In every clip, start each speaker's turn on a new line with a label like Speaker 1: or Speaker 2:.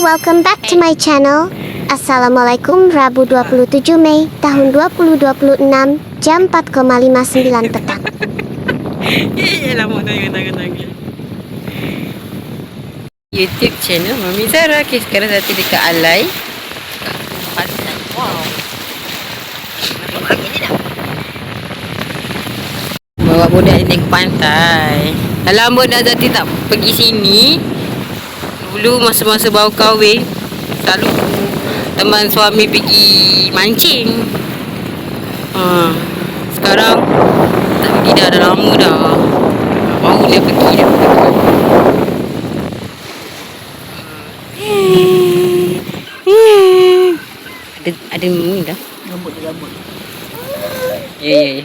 Speaker 1: welcome back to my channel. Assalamualaikum. Rabu 27 Mei tahun 2026 jam 4,59 petang.
Speaker 2: Lama tangan. YouTube channel Mami Zara. Okay, sekarang Zati dekat Alai. Pantai. Wow. Bawa budak ni ke pantai. Dah lama dah Zati tak pergi sini. Dulu masa-masa baru kahwin, selalu teman suami pergi mancing. Sekarang tak pergi dah lama dah. Baru dia pergi. Ada ni dah.
Speaker 3: Rambut.
Speaker 2: Ya.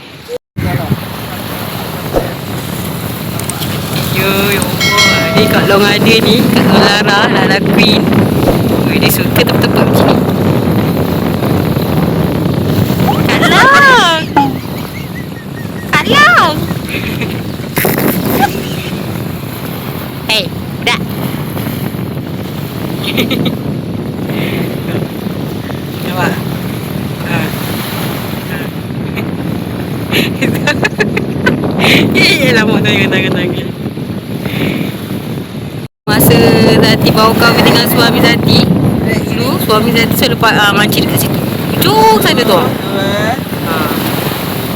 Speaker 2: Ya Allah. Ni Kak Long ada ni, Kak Lara, Lala Queen. Dia suka tepuk-tepuk macam ni. Kak Long! Hei, budak. Nampak? Lama tangan. Masa Zati baru kahwin dengan suami Zati, dulu suami Zati selalu mancing dekat situ. Ujung sana tu.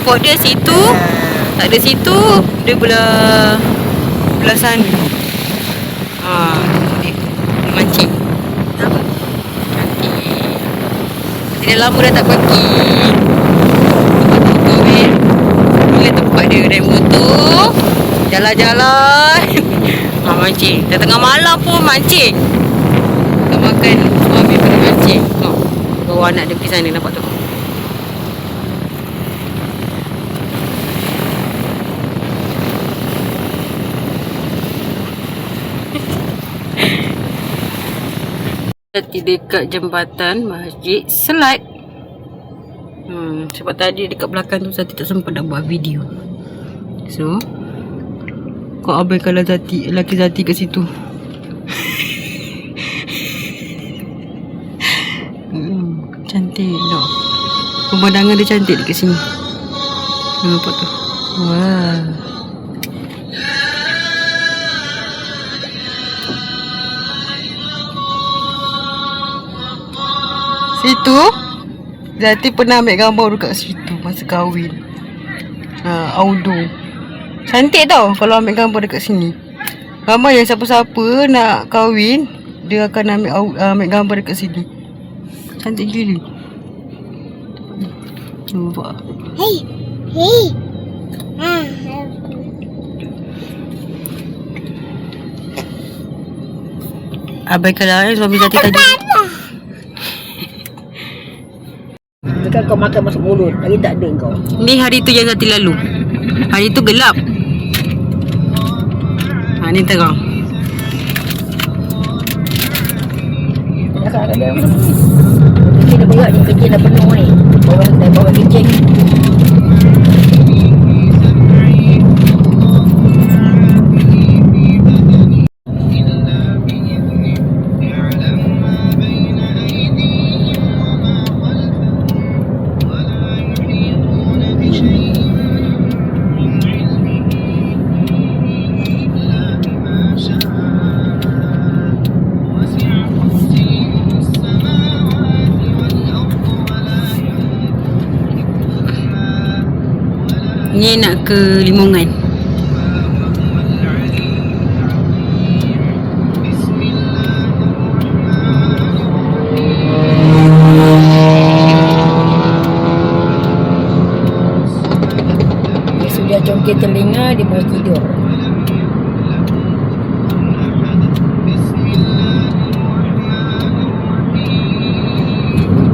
Speaker 2: Port dia situ, tak ada situ, dia belah sana. Dia mancing. Cantik. Dia lama dah tak pergi. Bila tempat dia naik motor, jalan-jalan. Mancing. Dah tengah malam pun mancing. Tak makan suami pergi mancing. Bawa anak dia pergi sana, nampak tu. Dekat jembatan Masjid Selat. Sebab tadi dekat belakang tu Zati tak sempat nak buat video. So kau abaikanlah Zati, lelaki Zati kat situ. Cantik tau. Pemandangan dia cantik dekat sini. Nampak tu. Wah. Situ Zati pernah ambil gambar dekat situ masa kahwin. Outdoor. Cantik tau kalau ambil gambar dekat sini. Ramai yang siapa-siapa nak kahwin, dia akan ambil gambar dekat sini. Cantik gila. Nampak.
Speaker 1: Hey.
Speaker 2: Abaikanlah suami Zati tadi.
Speaker 3: Kan kau makan masuk mulut, lagi tak ada kau.
Speaker 2: Ni hari tu yang Zati lalu. Hari tu gelap. Ni terang.
Speaker 3: Ada kerja dah berat ni, kerja dah penuh ni. Bawa kerja.
Speaker 2: Ni nak ke Limongan.
Speaker 3: Dia sudah congkak telinga, dia mau tidur.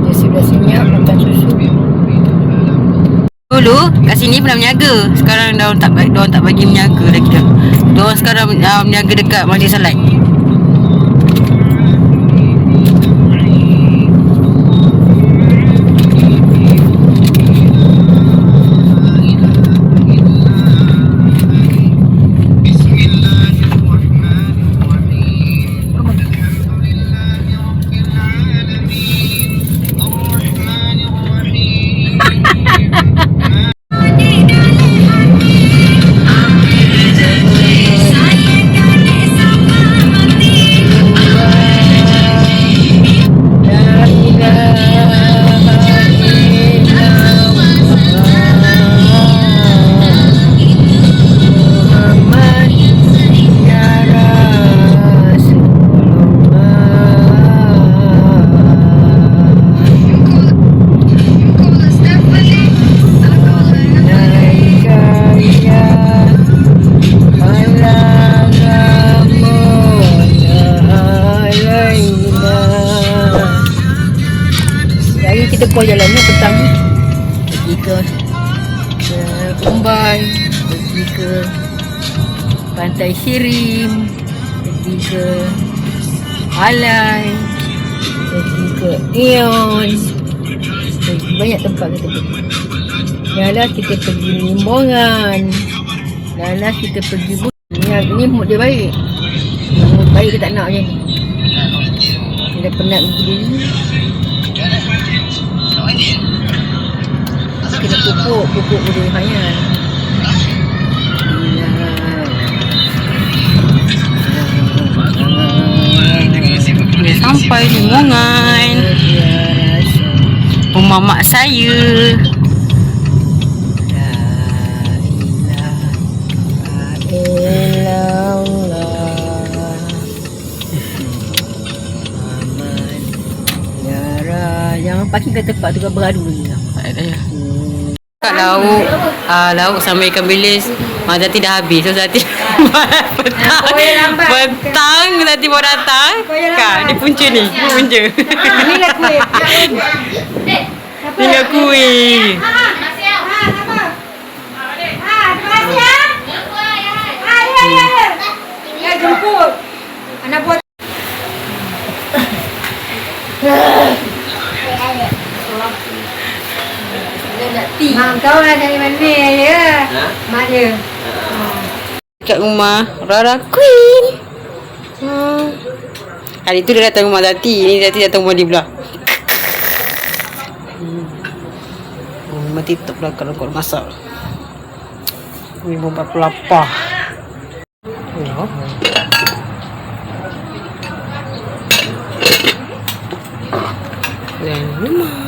Speaker 3: Dia sudah senyap makan susu.
Speaker 2: Dulu kat sini pernah menjaga. Sekarang diorang tak bagi menjaga lagi dah. Diorang sekarang menjaga dekat Masjid Salat.
Speaker 3: apa jalannya petang ni. Pergi ke Umbai, pergi ke Pantai Sirim, pergi ke Alai, pergi ke Ion, pergi banyak tempat kita pergi. Yalah kita pergi Limbongan, yalah kita pergi ni mood dia baik. Mood baik dia tak nak macam ni. Dia dah penat berdiri. Kena pupuk boleh hayal.
Speaker 2: Sampai Limbongan, rumah mak saya.
Speaker 3: Jangan parking kat tempat tu, kau beradu lagi lah.
Speaker 2: Tak ada ya. Kat lauk, lauk sama ikan bilis. Mak Zati dah habis. So Zati petang Zati baru datang. Kak, ni punca ni. Ni punca.
Speaker 3: Inilah kuih.
Speaker 2: Tinggal kuih.
Speaker 3: Jemput. Anak buat. Mak kau lah dari mana ya? Mak dia.
Speaker 2: Kat rumah Rara Queen. Hari tu dia datang rumah Zati. Ni Zati datang rumah dia pula. Mati tak pula kalau kau masak. Ni pun lapar. Dan rumah.